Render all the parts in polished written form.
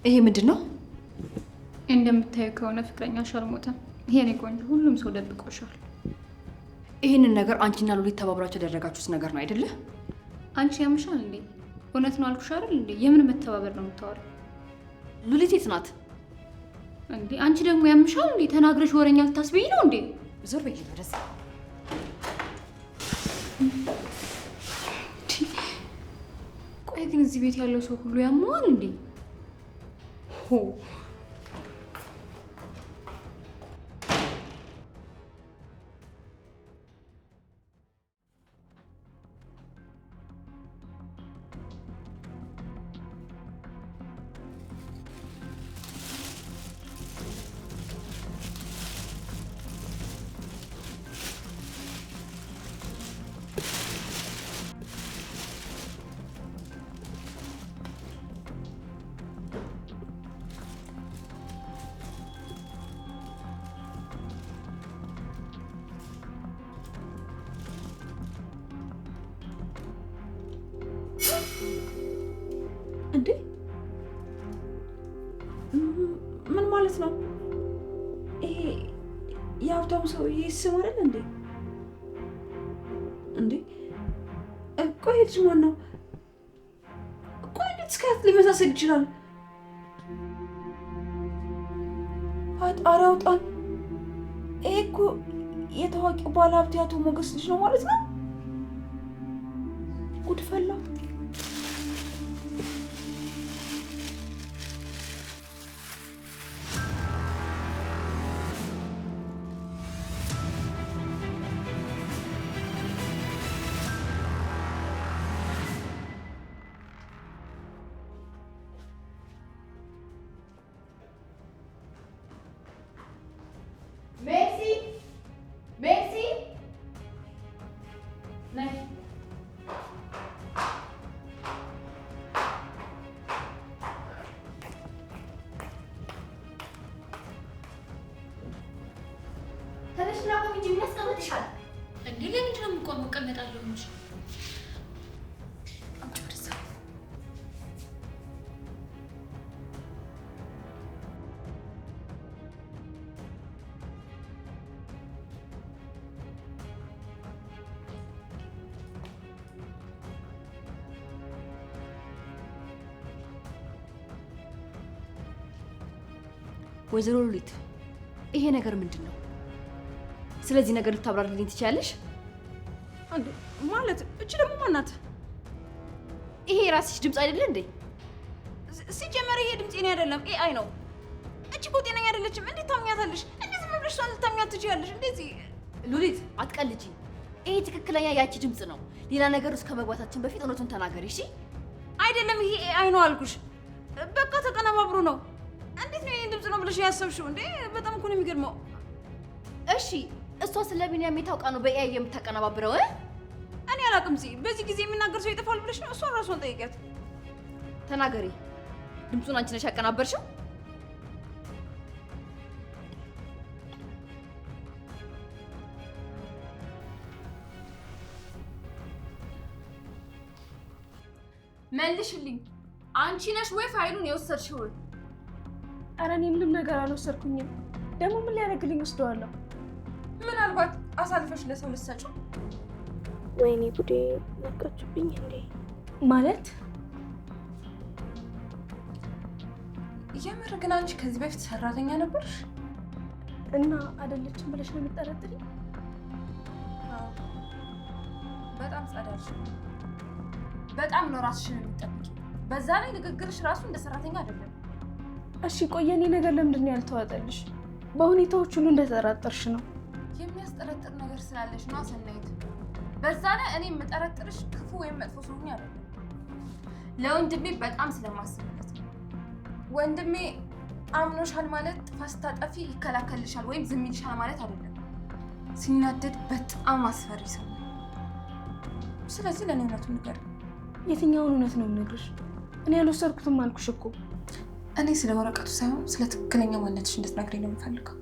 ይሄ ምንድነው? እንደምታየው ከሆነ ፍቅረኛሽ አልሞተም። የኔ ቆንጆ ሁሉም ሰው ደብቆሻል። ይህንን ነገር አንቺና ሉሊት ተባብራችሁ ያደረጋችሁት ነገር ነው አይደለ? አንቺ ያምሻል እንዴ? እውነት ነው አልኩሽ አይደል እንዴ? የምን መተባበር ነው የምታወሪው? ሉሊት የት ናት እንዴ? አንቺ ደግሞ ያምሻል እንዴ? ተናግረሽ ወረኛ ልታስበይ ነው እንዴ? ዞር በይ ድረስ። ቆይ ግን እዚህ ቤት ያለው ሰው ሁሉ ያመዋል እንዴ? ሆ እንዴ ምን ማለት ነው? ይሄ የሀብታሙ ሰውዬ ስም አይደል እንዴ? እንዴ ቆይ ልጅ ማን ነው? ቆይ እንዴት እስከ ሊመሳሰል ይችላል? ፈጣሪ አውጣን። ይሄ እኮ የታዋቂው ባለ ሀብት አቶ ሞገስ ልጅ ነው ማለት ነው። ጉድ ፈላ። ሜርሲ ነይ። ተነሽና ቆም እንጂ ምን ያስቀምጥሻል እንዴ? ለምንድን ነው የምቆመው? እቀመጣለሁ እንጂ። አምጪ ወደዛ። ወይዘሮ ሉሊት ይሄ ነገር ምንድን ነው? ስለዚህ ነገር ልታብራሪልኝ ትችያለሽ? አንዴ ማለት እቺ ደግሞ ማናት? ይሄ የራስሽ ድምፅ አይደለ እንዴ? ሲጀመር ይሄ ድምፅ የኔ አይደለም፣ ኤአይ ነው። እቺ እኮ ጤነኛ አይደለችም። እንዴት ታምኛታለሽ? እንደዚህ ምን ብለሽ እሷን ልታምኛት ትችያለሽ? እንደዚህ ሉሊት አትቀልጂ። ይሄ ትክክለኛ ያቺ ድምፅ ነው። ሌላ ነገር ውስጥ ከመግባታችን በፊት እውነቱን ተናገሪ እሺ? አይደለም ይሄ ኤአይ ነው አልኩሽ። በቃ ተቀነባብሮ ነው። እንዴት ነው የኔ ድምፅ ነው ብለሽ ያሰብሽው እንዴ? በጣም እኮ ነው የሚገርመው። እሺ እሷ ስለ ቢኒያም የታውቃ ነው በኤአይ የምታቀነባብረው? እኔ አላውቅም። በዚህ ጊዜ የሚናገር ሰው ይጠፋል ብለሽ ነው? እሷን ራሷን ጠይቂያት። ተናገሪ። ድምፁን አንቺ ነሽ ያቀናበርሽው? መልሽልኝ። አንቺ ነሽ ወይ ፋይሉን የወሰድሽው? ኧረ እኔ ምንም ነገር አልወሰድኩኝም። ደግሞ ምን ሊያደርግልኝ ወስደዋለሁ? ምናልባት አሳልፈሽ ለሰው ልትሰጪው? ወይኔ ጉዴ! ነቃችሁብኝ እንዴ? ማለት የምር ግን አንቺ ከዚህ በፊት ሰራተኛ ነበርሽ? እና አይደለችም ብለሽ ነው የምትጠረጥሪኝ? በጣም ጸዳልሽ። በጣም ነው ራስሽን የምትጠብቂው። በዛ ላይ ንግግርሽ ራሱ እንደ ሰራተኛ አይደለም። እሺ ቆይ የኔ ነገር ለምንድን ነው ያልተዋጠልሽ? በሁኔታዎች ሁሉ እንደተጠራጠርሽ ነው። የሚያስጠረጥር ነገር ስላለሽ ነው ሰናይት። በዛ ላይ እኔ የምጠረጥርሽ ክፉ ወይም መጥፎ ሰውኛ አይደለም። ለወንድሜ በጣም ስለማስብለት ነው። ወንድሜ አምኖሻል ማለት ጥፋት ስታጠፊ ይከላከልሻል ወይም ዝም ይልሻል ማለት አይደለም። ሲናደድ በጣም አስፈሪ ሰው ነው። ስለዚህ ለእኔ እውነቱን ንገር። የትኛውን እውነት ነው የምነግርሽ? እኔ ያልወሰድኩትም አልኩሽ እኮ። እኔ ስለ ወረቀቱ ሳይሆን ስለ ትክክለኛ ማንነትሽ እንድትነግሪኝ ነው የምፈልገው።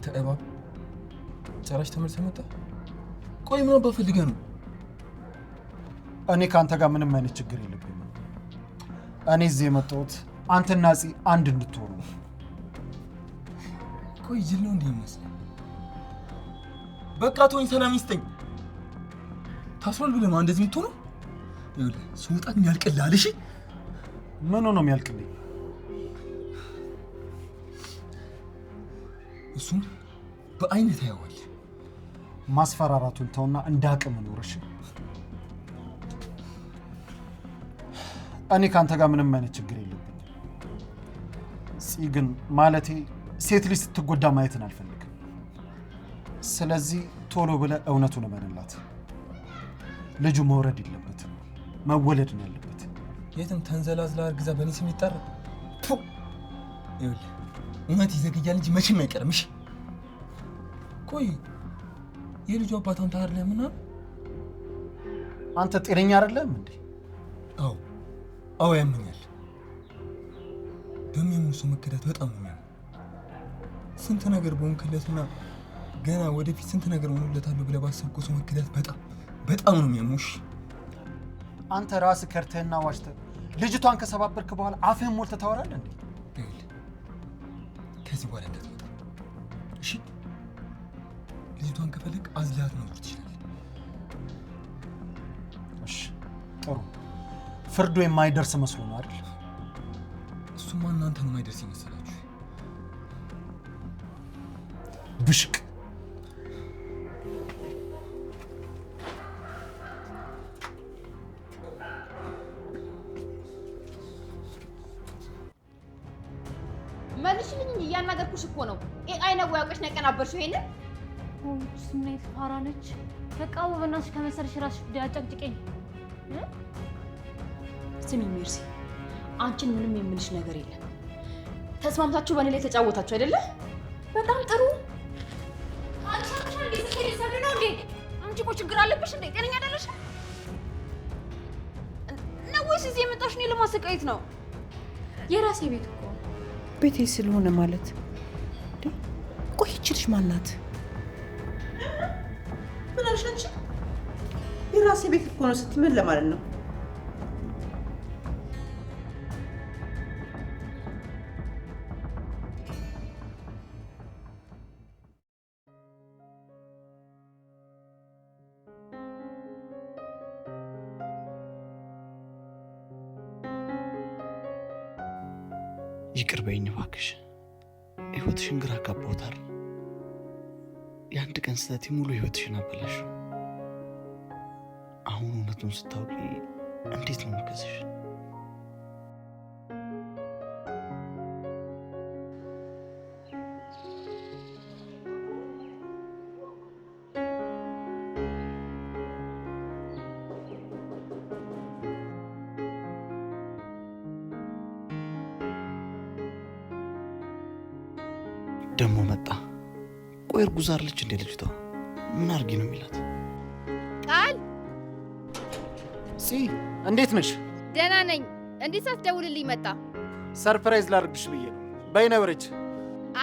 አንተ እባብ ጭራሽ ተመልሰህ መጣ። ቆይ ምን አባ ፈልገህ ነው? እኔ ከአንተ ጋር ምንም አይነት ችግር የለብኝም። እኔ እዚህ የመጣሁት አንተና ፂ አንድ እንድትሆኑ ነው። ቆይ ጅል ነው እንዴ ይመስል? በቃ ተወኝ፣ ሰላም ይስጠኝ። ታስሯል ብለህ ነው እንደዚህ የምትሆነው? ይኸውልህ ስወጣ ግን ያልቅልሃል። እሺ ምኑ ነው የሚያልቅልኝ? እሱም በአይነት ያየዋል። ማስፈራራቱን ተውና እንደ አቅም ኖርሽ። እኔ ከአንተ ጋር ምንም አይነት ችግር የለብኝም። ፂ ግን ማለቴ ሴት ልጅ ስትጎዳ ማየትን አልፈልግም። ስለዚህ ቶሎ ብለህ እውነቱን እመንላት። ልጁ መውረድ የለበትም፣ መወለድ ነው ያለበት። የትም ተንዘላዝላ እርግዛ በእኔ ስም ይጠራ። ይኸውልህ እውነት ይዘግያል እንጂ መቼም አይቀርም። እሺ ቆይ የልጁ አባት አንተ አይደለህ? ምናምን አንተ ጤነኛ አይደለም እንዴ? አዎ ያመኛል። በሚያምኑ ሰው መከዳት በጣም ነው የሚያም። ስንት ነገር በሆንክለትና ገና ወደፊት ስንት ነገር ሆኖለታለሁ ብለህ ባሰብከው ሰው መከዳት በጣም ነው የሚያሙሽ። አንተ ራስህ ከርተህና ዋሽተህ ልጅቷን ከሰባበርክ በኋላ አፍህን ሞልተህ ታወራለህ እንዴ? ከዚህ በኋላ እንዳትመጣ እሺ? ልጅቷን ከፈለግ አዝላት መኖር ትችላለህ። እሺ ጥሩ። ፍርዱ የማይደርስ መስሎ ነው አይደል? እሱማ እናንተ ነው የማይደርስ ይመስላችሁ? ብሽቅ መልሽልኝ እንጂ እያናገርኩሽ እኮ ነው። ኤአይ ነው ያውቀሽ ነው ያቀናበርሽው ይሄንን? ስሜት ፋራ ነች። በቃ በእናትሽ ከመሰልሽ ራስሽ አጨቅጭቀኝ። ስሚ ሜርሲ፣ አንቺን ምንም የምልሽ ነገር የለም። ተስማምታችሁ በእኔ ላይ ተጫወታችሁ አይደለ? በጣም ጥሩ። አንቺ እኮ ችግር አለብሽ እንዴ? ጤነኛ አይደለሽ ነው ወይስ እዚህ የመጣሽ ነው ለማሰቃየት ነው? የራሴ ቤት እኮ ቤቴ ስለሆነ ማለት ቆይ ይቺ ልጅ ማናት? ምን አልሽ አንቺ? የራሴ ቤት እኮ ነው ስትይ ምን ለማለት ነው? ይቅር በይኝ እባክሽ። ህይወትሽን ግራ አጋባሁታል። የአንድ ቀን ስህተት ሙሉ ህይወትሽን አበላሽው። አሁን እውነቱን ስታውቂ እንዴት ነው የምከስሽ? ደግሞ መጣ። ቆይ እርጉዝ አይደለች እንዴ ልጅቷ? ምን አድርጊ ነው የሚላት? ቃል ፂ እንዴት ነሽ? ደህና ነኝ። እንዴት ሳትደውልልኝ መጣ? ሰርፕራይዝ ላድርግሽ ብዬ ነው። በይ ነይ ወረጅ።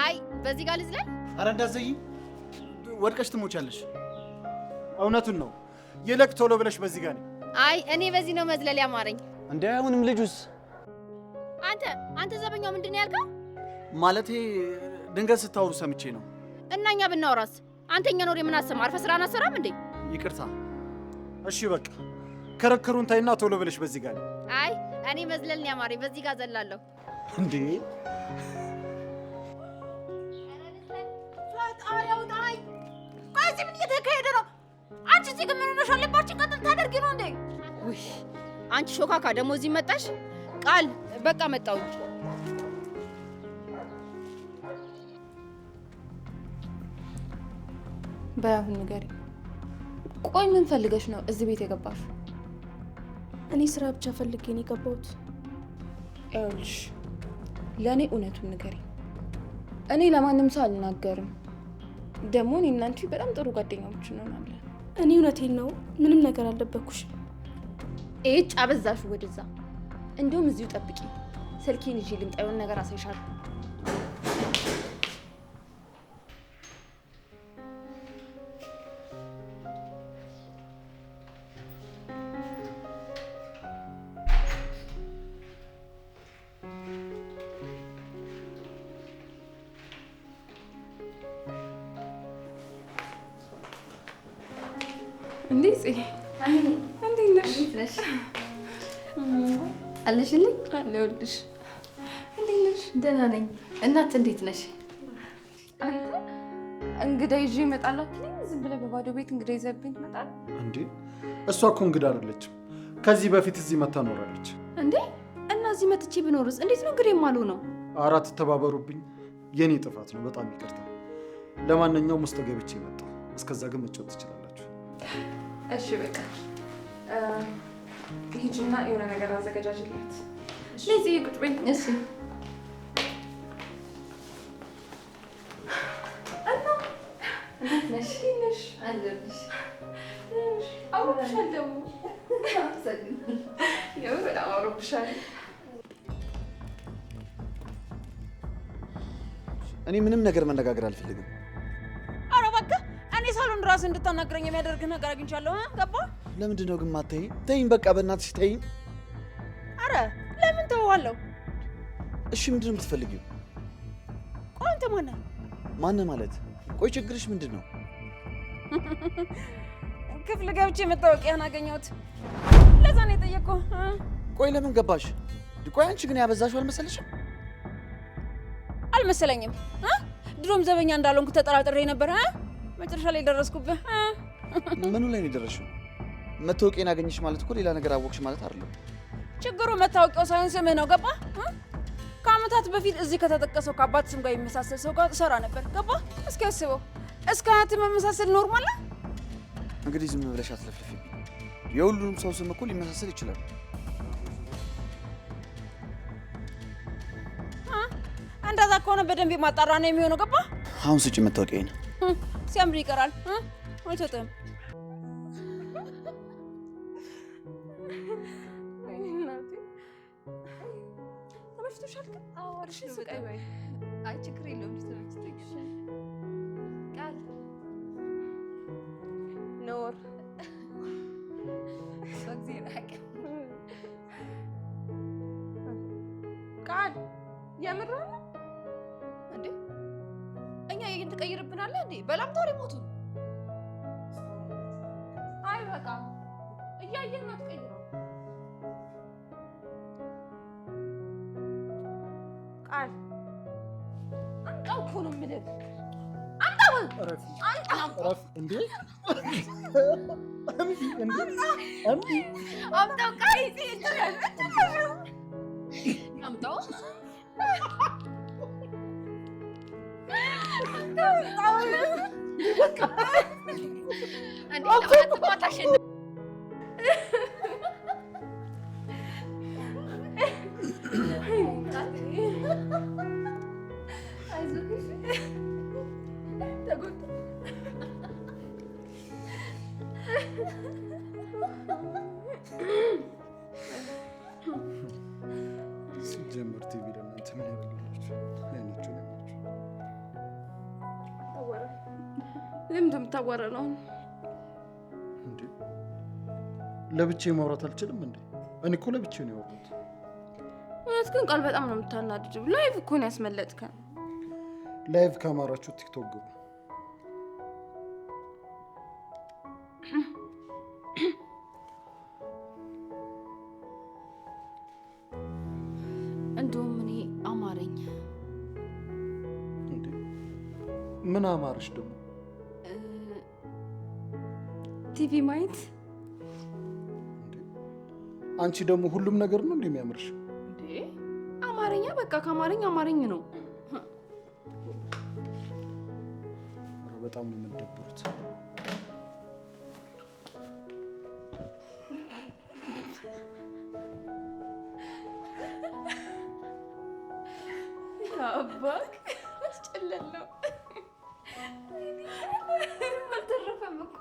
አይ በዚህ ጋር ልዝለል? ኧረ እንዳትዘይ፣ ወድቀሽ ትሞቻለሽ። እውነቱን ነው። ይልቅ ቶሎ ብለሽ በዚህ ጋር ነኝ። አይ እኔ በዚህ ነው መዝለል ያማረኝ። እንዴ አሁንም ልጁስ? አንተ ዘበኛው ምንድን ነው ያልከው? ማለቴ ድንገት ስታወሩ ሰምቼ ነው። እና እኛ ብናወራስ? አንተኛ ኖር የምናሰማ አርፈ ስራን አሰራም እንዴ? ይቅርታ። እሺ በቃ ክርክሩን ታይና ቶሎ ብለሽ በዚህ ጋር ነኝ። አይ እኔ መዝለል ነው ያማረኝ። በዚህ ጋር ዘላለሁ። እንዴ ፈጣሪ አውጣኝ! ቆይ እዚህ ምን እየተካሄደ ነው? አንቺ እዚህ ግን ምን ሆነሽ? አለባችን ቀጥል ታደርጊ ነው እንዴ? ውይ አንቺ ሾካካ ደግሞ እዚህ መጣሽ? ቃል በቃ መጣሁኝ። በያሁን ንገሪ። ቆይ ምን ፈልገሽ ነው እዚህ ቤት የገባሽ? እኔ ስራ ብቻ ፈልጌ ነው የገባሁት። ይኸውልሽ ለእኔ እውነቱን ንገሪ። እኔ ለማንም ሰው አልናገርም። ደግሞ እኔ እና አንቺ በጣም ጥሩ ጓደኛሞች እንሆናለን። እኔ እውነቴን ነው፣ ምንም ነገር አልደበኩሽም። ኤጭ አበዛሽ ወደዛ። እንዲሁም እዚሁ ጠብቂ፣ ስልኬን ይዤ ልምጣ፣ የሆነ ነገር አሳይሻለሁ። እንዴት እንዴት ነሽ? አለሽልኝ? አለሁልሽ። እንዴት ነሽ? ደህና ነኝ። እናት እንዴት ነሽ? አንተ እንግዳ ይዤ እመጣለሁ አትለኝ? ዝም ብለህ በባዶ ቤት እንግዳ ይዘብኝ ትመጣለህ እንዴ? እሷ እኮ እንግዳ አይደለችም። ከዚህ በፊት እዚህ መታ ኖራለች። እንዴ? እና እዚህ መጥቼ ብኖርስ እንዴት ነው እንግዲህ የማሉ ነው? አራት ተባበሩብኝ። የኔ ጥፋት ነው። በጣም ይቅርታ። ለማንኛውም ውስጥ ገብቼ መጣሁ። እስከዛ ግን መጫወት ትችላላችሁ። እሺ በቃ ሂጂና የሆነ ነገር አዘገጃጅላት። ለዚህ ቁጭ በይ። እሺ እንዴት ነሽ? አለሁልሽ። አውሮብሻል ደግሞ የምር በጣም አውሮብሻል። እኔ ምንም ነገር መነጋገር አልፈልግም። ኧረ እባክህ እኔ ሳሎን ራስ እንድታናግረኝ የሚያደርግ ነገር አግኝቻለሁ። ገባህ? ለምንድን ነው ግን ማታይኝ? ተይኝ በቃ በእናትሽ ተይኝ። ኧረ ለምን ተወዋለሁ? እሺ ምንድን ነው የምትፈልጊው? ቆይ አንተ ማነህ? ማነህ ማለት? ቆይ ችግርሽ ምንድን ነው? ክፍል ገብቼ መታወቂያን አገኘሁት። ለዛ ነው የጠየቅኩህ። ቆይ ለምን ገባሽ? ቆይ አንቺ ግን ያበዛሽው አልመሰለሽም? አልመሰለኝም። ድሮም ዘበኛ እንዳልሆንኩ ተጠራጥሬ ነበር። መጨረሻ ላይ ደረስኩብህ። ምኑ ላይ ነው የደረስሽው? መታወቂያን አገኘሽ ማለት እኮ ሌላ ነገር አወቅሽ ማለት አይደለም። ችግሩ መታወቂያው ሳይሆን ስምህ ነው። ገባህ? ከዓመታት በፊት እዚህ ከተጠቀሰው ከአባት ስም ጋር የሚመሳሰል ሰው ጋር እሰራ ነበር። ገባህ? እስኪ አስበው። እስከ አያት መመሳሰል ኖርማል ነው። እንግዲህ ዝም ብለሽ አትለፍልፊብኝ። የሁሉንም ሰው ስም እኮ ሊመሳሰል ይችላል። እንደዛ ከሆነ በደንብ ማጣራ ነው የሚሆነው። ገባህ? አሁን ስጪ መታወቂያዬን። ሲያምር ይቀራል። አልሰጥህም። ተመችቶሻል? ግን እሺ ስቃይ በይ። አይ ችግር የለውም። ተመችቶኛል። ቃል ኖር ቃል የምር ነው እንዴ? እኛ የግን ትቀይርብናለህ እንዴ? በላም ታሪ ሞቱ። አይ በቃ እያየን ነው ትቀይረው። ቃል አንተው እኮ ነው የምልህ። አንተው አንተው እንዴ? አምጣው ቃል ይጥላል። አምጣው ሲጀምር ቲቪ ለእናንተ ምን ያደርግላችሁ? አይናችሁ ላይ ለምን እንደምታወራ ነው እንዴ? ለብቻዬ ማውራት አልችልም እንዴ? እኔ እኮ ለብቻዬ ነው ያወራሁት። እውነት ግን ቃል በጣም ነው የምታናድደው። ላይቭ እኮ ነው ያስመለጥከን። ላይቭ ካማራችሁ ቲክቶክ ግቡ። እንደውም እኔ አማረኝ። እንዴ ምን አማረሽ ደግሞ? ቲቪ ማየት። አንቺ ደግሞ ሁሉም ነገር ነው እንደሚያምርሽ። እንዴ አማርኛ በቃ ከአማርኛ አማርኝ ነው። በጣም ነው የምትደብሩት። አባክ አስጨለል ነው። አልተረፈም እኮ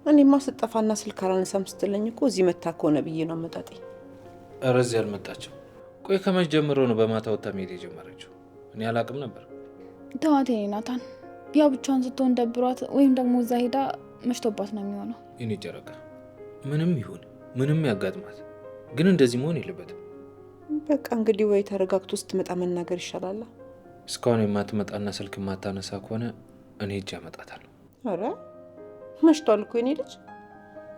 እኔማ ስጠፋና ስልክ አላነሳም ስትለኝ እኮ እዚህ መታ ከሆነ ብዬ ነው አመጣጤ። ኧረ እዚህ አልመጣችም። ቆይ ከመች ጀምሮ ነው በማታ ወጥታ መሄድ የጀመረችው? እኔ አላውቅም ነበር። ተዋት የኔ ናታን። ያው ብቻዋን ስትሆን ደብሯት ወይም ደግሞ እዛ ሄዳ መሽቶባት ነው የሚሆነው። የኔ ጨረቃ ምንም ይሁን ምንም ያጋጥማት፣ ግን እንደዚህ መሆን የለበትም። በቃ እንግዲህ ወይ ተረጋግቶ ስትመጣ መናገር ይሻላል። እስካሁን የማትመጣና ስልክ የማታነሳ ከሆነ እኔ እጅ አመጣታለሁ። አረ መሽቷል እኮ የኔ ልጅ።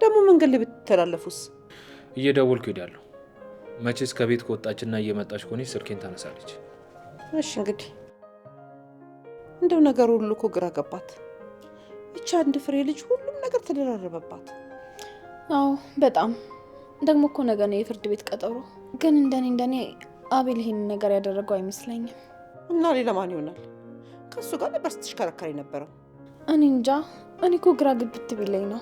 ደግሞ መንገድ ላይ ብትተላለፉስ? እየደወልኩ ሄዳለሁ። መቼስ ከቤት ከወጣችና እየመጣች ከሆነች ስልኬን ታነሳለች። እሺ እንግዲህ እንደው ነገሩ ሁሉ እኮ ግራ ገባት። ብቻ አንድ ፍሬ ልጅ ሁሉም ነገር ተደራረበባት። አዎ በጣም ደግሞ እኮ ነገ ነው የፍርድ ቤት ቀጠሮ። ግን እንደኔ አቤል ይሄንን ነገር ያደረገው አይመስለኝም። እና ሌላ ማን ይሆናል? ከሱ ጋር ነበር ስትሽከረከር የነበረው። እኔ እንጃ። እኔ እኮ ግራ ግብት ቢለኝ ነው።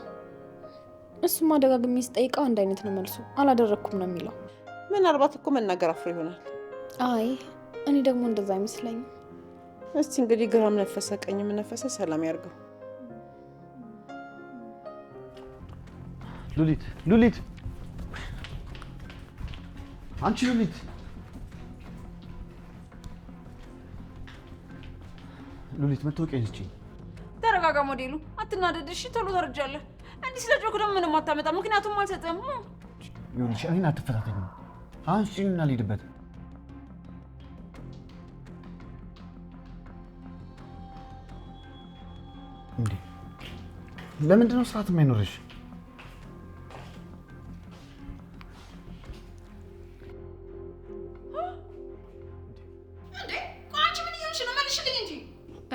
እሱማ ደጋግሜ ስጠይቀው አንድ አይነት ነው መልሱ። አላደረኩም ነው የሚለው። ምናልባት እኮ መናገር አፍሮ ይሆናል። አይ እኔ ደግሞ እንደዛ አይመስለኝም። እስቲ እንግዲህ ግራም ነፈሰ ቀኝም ነፈሰ ሰላም ያርገው። ሉሊት አንቺ ሉሊት መታወቂያዬን ስጪኝ። ተረጋጋ ሞዴሉ፣ አትናደድ እሺ። ቶሎ ተረጃለህ። እንዲህ ስለጮክ ደግሞ ምንም አታመጣ። ምክንያቱም አልሰጠህም። ይኸውልሽ እኔን አትፈታተኝ። አሁን ስጪኝና ልሂድበት። እንዴ ለምንድን ነው ስርዓት የማይኖርሽ?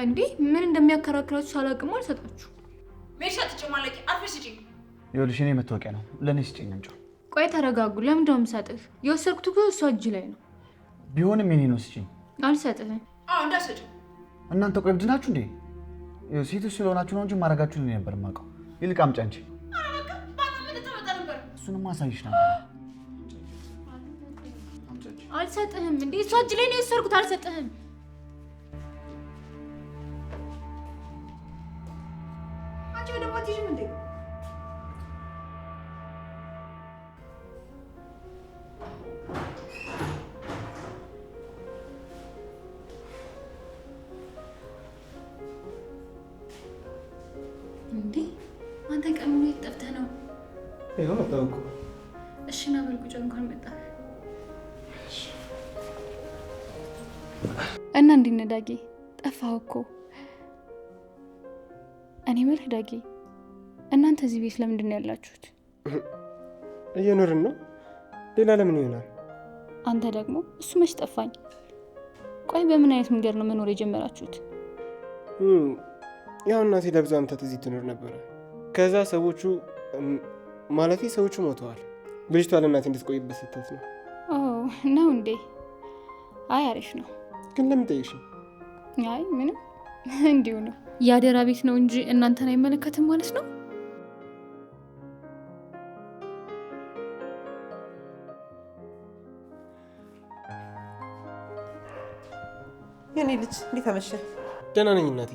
እንዴ ምን እንደሚያከራክራችሁ ሳላውቅም አልሰጣችሁ። ሜሻ ትጨማለቂ። አርፈሽ ስጪኝ። ይኸውልሽ እኔ መታወቂያ ነው ለእኔ ስጪኝ። እንጫ ቆይ ተረጋጉ። ለምንድን ነው የምሰጥህ? የወሰድኩት እኮ እሷ እጅ ላይ ነው። ቢሆንም የኔ ነው ስጪኝ። አልሰጥህም። እንዳትሰጪ። እናንተ ቆይ እብድ ናችሁ እንዴ? ሴቶች ስለሆናችሁ ነው እንጂ ማድረጋችሁን እኔ ነበር የማውቀው። ይልቅ አምጪ አንቺ። እሱንም አሳይሽ ነበር። አልሰጥህም። እንዴ እሷ እጅ ላይ ነው የወሰድኩት። አልሰጥህም። አንቺ ደግሞ አትይዥም እንዴ? እንዴ አንተ ቀን ሙሉ የት ጠፍተህ ነው? ይኸው መጣሁ እኮ። እሺ ና በል ቁጭ። እንኳን መጣህ። እና እንዴት ነህ ዳጊ? ጠፋህ እኮ። እኔ የምልህ ዳጊ፣ እናንተ እዚህ ቤት ለምንድን ነው ያላችሁት? እየኖርን ነው። ሌላ ለምን ይሆናል? አንተ ደግሞ እሱ መች ጠፋኝ። ቆይ በምን አይነት መንገድ ነው መኖር የጀመራችሁት? ያው እናቴ ለብዙ ዓመታት እዚህ ትኖር ነበረ። ከዛ ሰዎቹ ሞተዋል። ልጅቷ ለእናቴ እንድትቆይበት ስትት ነው። ነው እንዴ? አይ አሪፍ ነው። ግን ለምን ጠየቅሽኝ? አይ ምንም እንዲሁ ነው። የአደራ ቤት ነው እንጂ እናንተን አይመለከትም ማለት ነው። የኔ ልጅ እንዴት አመሸ? ደህና ነኝ እናቴ።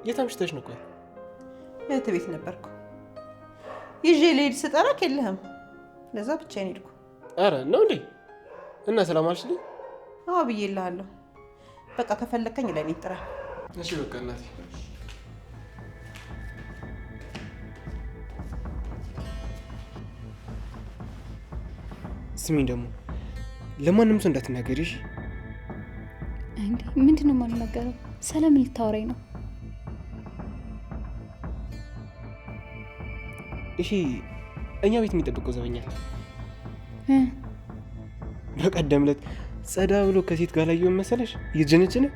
የት አምሽተሽ ነው? ቆይ እህት ቤት ነበርኩ። ይዤ ልሄድ ስጠራክ የለህም። ለዛ ብቻዬን ሄድኩ። አረ ነው እንዴ? እና ሰላም አልሽልኝ? አዎ ብዬልሃለሁ። በቃ ከፈለከኝ ለኔ ጥራ። እሺ በቃ እናቴ። ስሚኝ ደግሞ ለማንም ሰው እንዳትናገሪ እሺ? እንዴ ምንድነው የማልናገረው? ሰላም ልታወራኝ ነው? እሺ እኛ ቤት የሚጠብቀው ዘበኛ በቀደም ዕለት ጸዳ ብሎ ከሴት ጋር ላየውን መሰለሽ? እየጀነጀነ።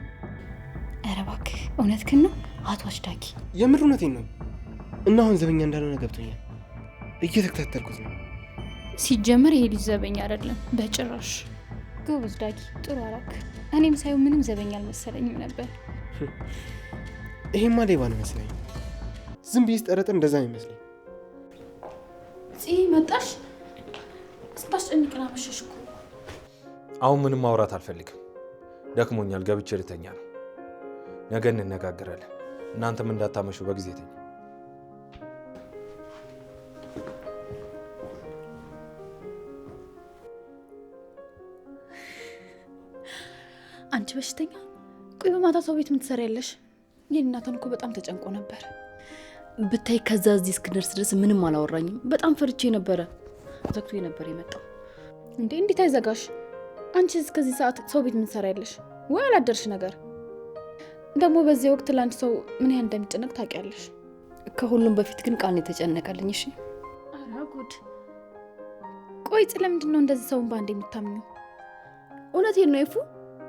ኧረ እባክህ እውነትህን ነው አቶ አሽዳጊ? የምር እውነቴን ነው። እና አሁን ዘበኛ እንዳልሆነ ገብቶኛል። እየተከታተልኩት ነው። ሲጀመር ይሄ ልጅ ዘበኛ አይደለም በጭራሽ። ጎበዝ ዳጊ፣ ጥሩ አራክ። እኔም ሳይው ምንም ዘበኛ አልመሰለኝም ነበር። ይሄማ ሌባ ነው መሰለኝ። ዝም ብዬ ስጠረጥር እንደዛ ነው ይመስለኝ። መጣሽ? ስታስጨንቅና መሸሽ እኮ። አሁን ምንም ማውራት አልፈልግም። ደክሞኛል። ገብቼ ልተኛ ነው። ነገ እንነጋገራለን። እናንተም እንዳታመሹ በጊዜ ተኙ። አንቺ በሽተኛ። ቆይ በማታ ሰው ቤት ምን ትሰሪያለሽ? የኔ እናትን እኮ በጣም ተጨንቆ ነበር። ብታይ ከዛ እዚህ እስክደርስ ድረስ ምንም አላወራኝም። በጣም ፈርቼ ነበረ። ዘግቶ ነበር የመጣው። እንዴ እንዴት አይዘጋሽ? አንቺ እስከዚህ ሰዓት ሰው ቤት ምን ትሰሪያለሽ? ወይ አላደርሽ ነገር? ደግሞ በዚህ ወቅት ለአንድ ሰው ምን ያህል እንደሚጨነቅ ታውቂያለሽ። ከሁሉም በፊት ግን ቃል ነው የተጨነቀልኝ። እሺ ኧረ ጉድ! ቆይ ለምንድን ነው እንደዚህ ሰውን ባንድ የምታምኘው? እውነቴን ነው ኤፉ።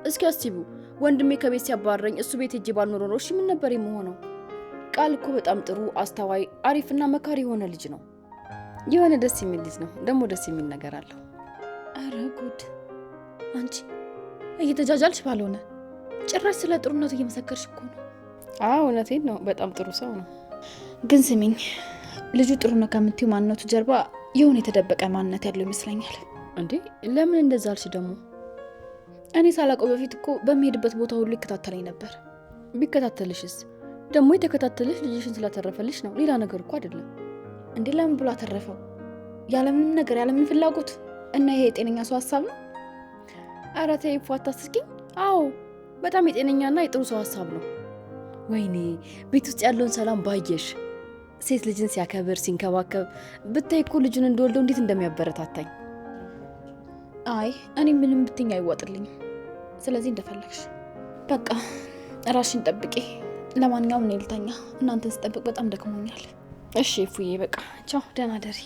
እስኪ አስቡ፣ ወንድሜ ከቤት ሲያባረኝ እሱ ቤት ሄጄ ባልኖር ኖሮ እሺ ምን ነበር የምሆነው? ቃል እኮ በጣም ጥሩ፣ አስተዋይ፣ አሪፍና መካሪ የሆነ ልጅ ነው። የሆነ ደስ የሚል ልጅ ነው። ደግሞ ደስ የሚል ነገር አለው። ኧረ ጉድ! አንቺ እየተጃጃልሽ ባልሆነ ጭራሽ ስለ ጥሩነቱ እየመሰከርሽ እኮ ነው። አዎ እውነቴን ነው። በጣም ጥሩ ሰው ነው። ግን ስሚኝ፣ ልጁ ጥሩ ነው ከምትይው ማንነቱ ጀርባ የሆነ የተደበቀ ማንነት ያለው ይመስለኛል። እንዴ ለምን እንደዛ አልሽ ደግሞ? እኔ ሳላውቀው በፊት እኮ በሚሄድበት ቦታ ሁሉ ይከታተለኝ ነበር። ቢከታተልሽስ? ደግሞ የተከታተልሽ ልጅሽን ስላተረፈልሽ ነው። ሌላ ነገር እኮ አይደለም። እንዴ ለምን ብሎ አተረፈው? ያለምንም ነገር ያለምንም ፍላጎት። እና ይሄ የጤነኛ ሰው ሀሳብ ነው? ኧረ ተይ እፎ አታስቂኝ። አዎ በጣም የጤነኛና የጥሩ ሰው ሀሳብ ነው። ወይኔ ቤት ውስጥ ያለውን ሰላም ባየሽ። ሴት ልጅን ሲያከብር ሲንከባከብ ብታይ እኮ ልጁን እንደወልደው እንዴት እንደሚያበረታታኝ። አይ እኔ ምንም ብትኝ አይዋጥልኝም። ስለዚህ እንደፈለግሽ በቃ ራስሽን ጠብቂ። ለማንኛውም እኔ ልተኛ፣ እናንተን ስጠብቅ በጣም ደክሞኛል። እሺ እፉዬ በቃ ቻው፣ ደህና ደሪ።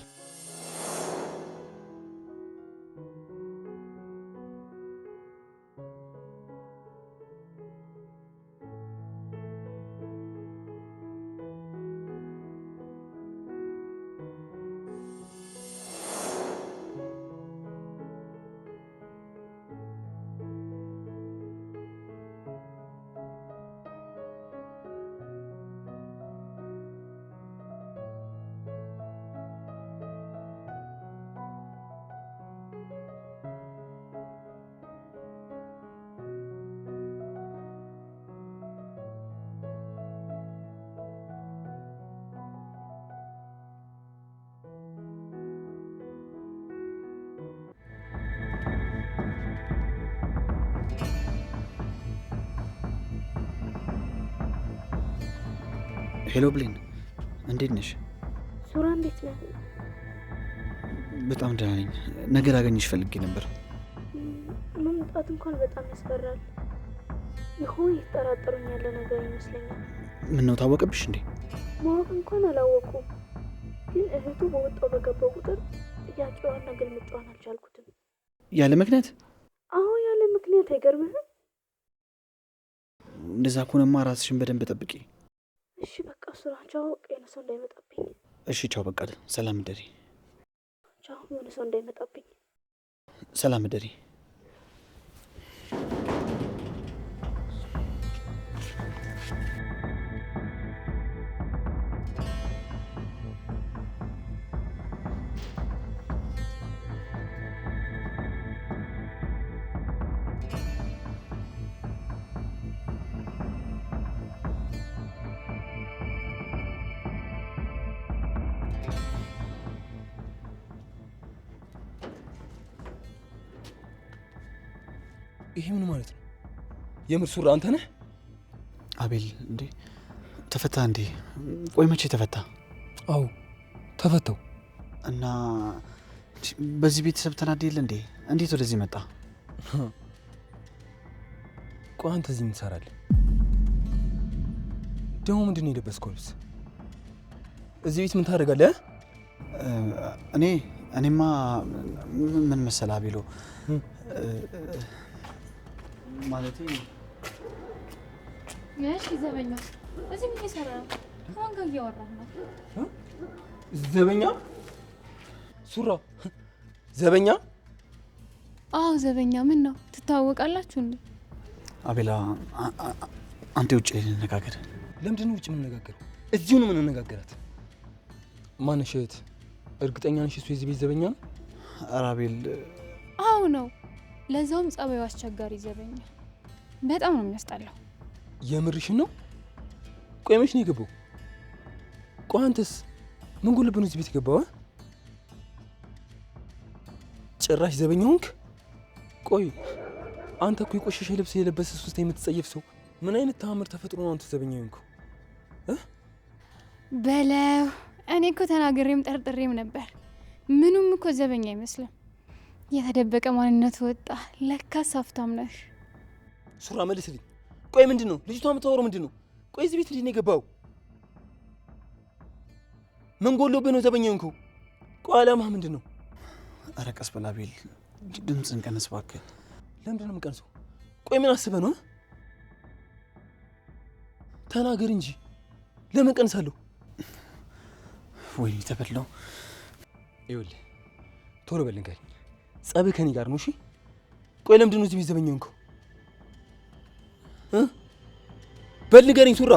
ሄሎ ብሌን፣ እንዴት ነሽ? ሱራ እንዴት ነህ? በጣም ደህና ነኝ። ነገር አገኝሽ ፈልጌ ነበር። መምጣት እንኳን በጣም ያስፈራል። ይሆን የተጠራጠሩኝ ያለ ነገር ይመስለኛል። ምን ነው ታወቀብሽ እንዴ? ማወቅ እንኳን አላወቁም፣ ግን እህቱ በወጣው በገባው ቁጥር ጥያቄዋና ግልምጫዋን አልቻልኩትም። ያለ ምክንያት? አዎ ያለ ምክንያት። አይገርምህም? እንደዛ ከሆነማ ራስሽን በደንብ ጠብቂ። እሺ በቃ ሱራ ቻው። የሆነ ሰው እንዳይመጣብኝ። እሺ ቻው። በቃ ሰላም እደሪ። ቻው። የሆነ ሰው እንዳይመጣብኝ። ሰላም እደሪ። ይሄ ምን ማለት ነው? የምር ሱራ አንተ ነህ? አቤል እንዴ ተፈታ እንዴ? ቆይ መቼ ተፈታ? አዎ ተፈታው። እና በዚህ ቤተሰብ ተናደ የለ እንዴ? እንዴት ወደዚህ መጣ? ቆይ አንተ እዚህ ምን ትሰራለህ? ደግሞ ምንድን ነው የለበስከው ልብስ? እዚህ ቤት ምን ታደርጋለህ? እኔማ ምን መሰለህ አቤሎ ማለቴ እሺ ዘበኛ እዚህ ምን እየሰራ ነው? ከማን ጋር እያወራህ ነው? ዘበኛ? ሱራ ዘበኛ? አዎ ዘበኛ። ምን ነው ትታወቃላችሁ እንዴ? አቤላ አንተ ውጭ እንነጋገር። ለምንድን ነው ውጭ የምንነጋገረው? እዚሁ ነው የምንነጋገራት። ማነሽ እህት? እርግጠኛ ነሽ እሱ የዚህ ቤት ዘበኛ ነው? ኧረ አቤል አዎ ነው። ለዛውም ጸባዩ አስቸጋሪ ዘበኛ። በጣም ነው የሚያስጠላው። የምርሽን ነው? ቆይ መች ነው የገባው? ቆይ አንተስ ምን ጎልብህ ነው እዚህ ቤት የገባው? ጭራሽ ዘበኛ ሆንክ? ቆይ አንተ እኮ የቆሸሸ ልብስ የለበሰ ሶስት የምትጸየፍ ሰው ምን አይነት ተአምር ተፈጥሮ ነው አንተ ዘበኛ ሆንከው? በለው። እኔ እኮ ተናግሬም ጠርጥሬም ነበር። ምኑም እኮ ዘበኛ አይመስልም። የተደበቀ ማንነቱ ወጣ። ለካስ ሀብታም ነሽ። ሱራ መልስልኝ። ቆይ ምንድን ነው ልጅቷ የምታወራው? ምንድን ነው? ቆይ እዚህ ቤት ልጅ ነው የገባው? ምን ጎሎብህ ነው ዘበኛ የሆንከው? ቆይ አላማህ ምንድን ነው? ኧረ ቀስ በል አቤል፣ ድምፅህን ቀንስ እባክህ። ለምንድን ነው የምቀንሰው? ቆይ ምን አስበህ ነው? ተናገር እንጂ ለምን ቀንሳለሁ? ወይኔ ተበላው። ይኸውልህ ቶሎ በል ንገረኝ። ጸብህ ከኔ ጋር ነው? እሺ ቆይ ለምንድን ነው እዚህ ቤት ዘበኛ የሆንከው? በል ንገረኝ ሱራ።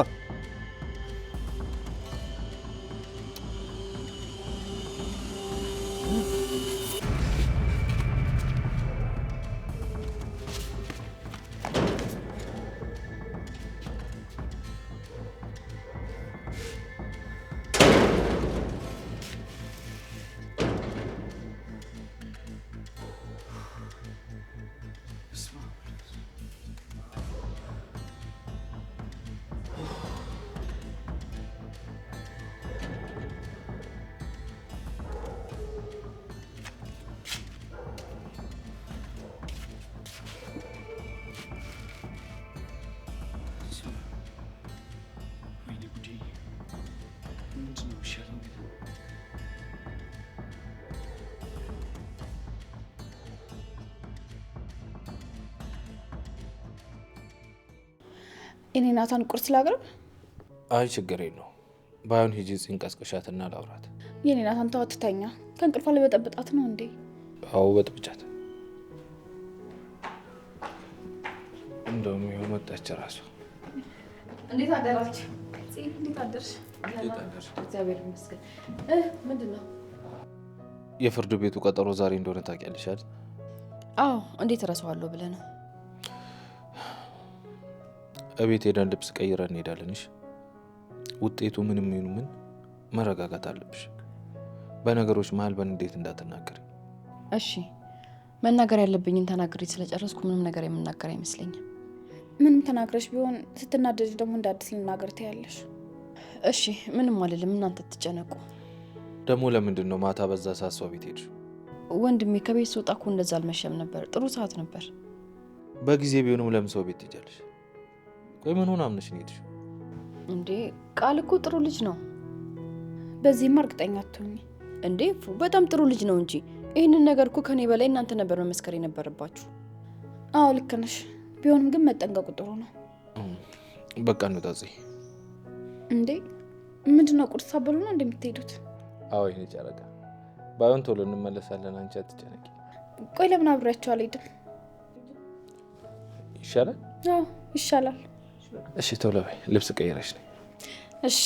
እኔ ናታን ቁርስ ላቅርብ? አይ ችግር የለው። ባይሆን ሂጂ ጽን ቀስቅሻትና ላውራት። የኔ ናታን ተው አትተኛ። ከእንቅልፏ ለበጠብጣት ነው እንዴ? አዎ በጥብጫት። እንደውም ይኸው መጣች ራሱ። እንዴት አደራችሁ? እንዴት አደርሽ? እግዚአብሔር ይመስገን። ምንድን ነው? የፍርድ ቤቱ ቀጠሮ ዛሬ እንደሆነ ታውቂያለሽ አይደል? አዎ እንዴት እረሳዋለሁ ብለህ ነው? እቤት ሄደን ልብስ ቀይረን እንሄዳለን። እሺ ውጤቱ ምንም ይሁን ምን መረጋጋት አለብሽ። በነገሮች መሀል በንዴት እንዳትናገሪ እሺ? መናገር ያለብኝን ተናግሬ ስለጨረስኩ ምንም ነገር የምናገር አይመስለኝም። ምንም ተናግረሽ ቢሆን ስትናደጅ ደግሞ እንደ አዲስ ልናገር ትያለሽ። እሺ ምንም አልልም፣ እናንተ ትጨነቁ። ደግሞ ለምንድን ነው ማታ በዛ ሰዓት ሰው ቤት ሄድሽ? ወንድሜ ከቤት ስወጣ እኮ እንደዛ አልመሸም ነበር፣ ጥሩ ሰዓት ነበር። በጊዜ ቢሆንም ለምን ሰው ቤት ትሄጃለሽ? ቆይ ምን ሆነ አምነሽ ነው ሄድሽ? እንዴ ቃል እኮ ጥሩ ልጅ ነው። በዚህማ እርግጠኛ አትሆኚ እንዴ? በጣም ጥሩ ልጅ ነው እንጂ ይህንን ነገር እኮ ከኔ በላይ እናንተ ነበር መመስከር የነበረባችሁ። አዎ ልክ ነሽ። ቢሆንም ግን መጠንቀቁ ጥሩ ነው። በቃ እንውጣ። እንዴ ምንድነው? ቁርስ ሳበሉ ነው እንደምትሄዱት? አዎ ይሄ ጨረቃ። ባይሆን ቶሎ እንመለሳለን፣ አንቺ አትጨነቂ። ቆይ ለምን አብሬያቸው አልሄድም? ይሻላል? አዎ ይሻላል። እሺ ቶሎ በይ፣ ልብስ ቀይረሽ ነይ። እሺ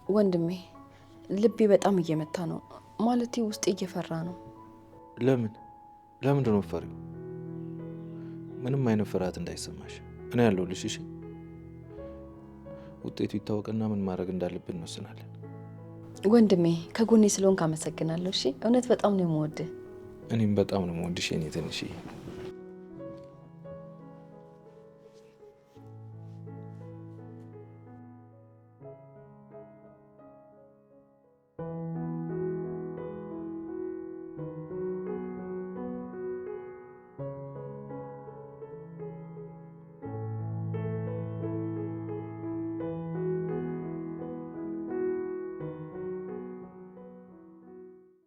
ወንድሜ ልቤ በጣም እየመታ ነው። ማለቴ ውስጤ እየፈራ ነው። ለምንድን ነው ፈሪው? ምንም አይነት ፍርሃት እንዳይሰማሽ፣ እኔ ያለሁልሽ። እሺ ውጤቱ ይታወቅና ምን ማድረግ እንዳለብን እንወስናለን። ወንድሜ ከጎኔ ስለሆንክ አመሰግናለሁ። እሺ እውነት በጣም ነው የምወድህ። እኔም በጣም ነው የምወድሽ የኔ ትንሽዬ።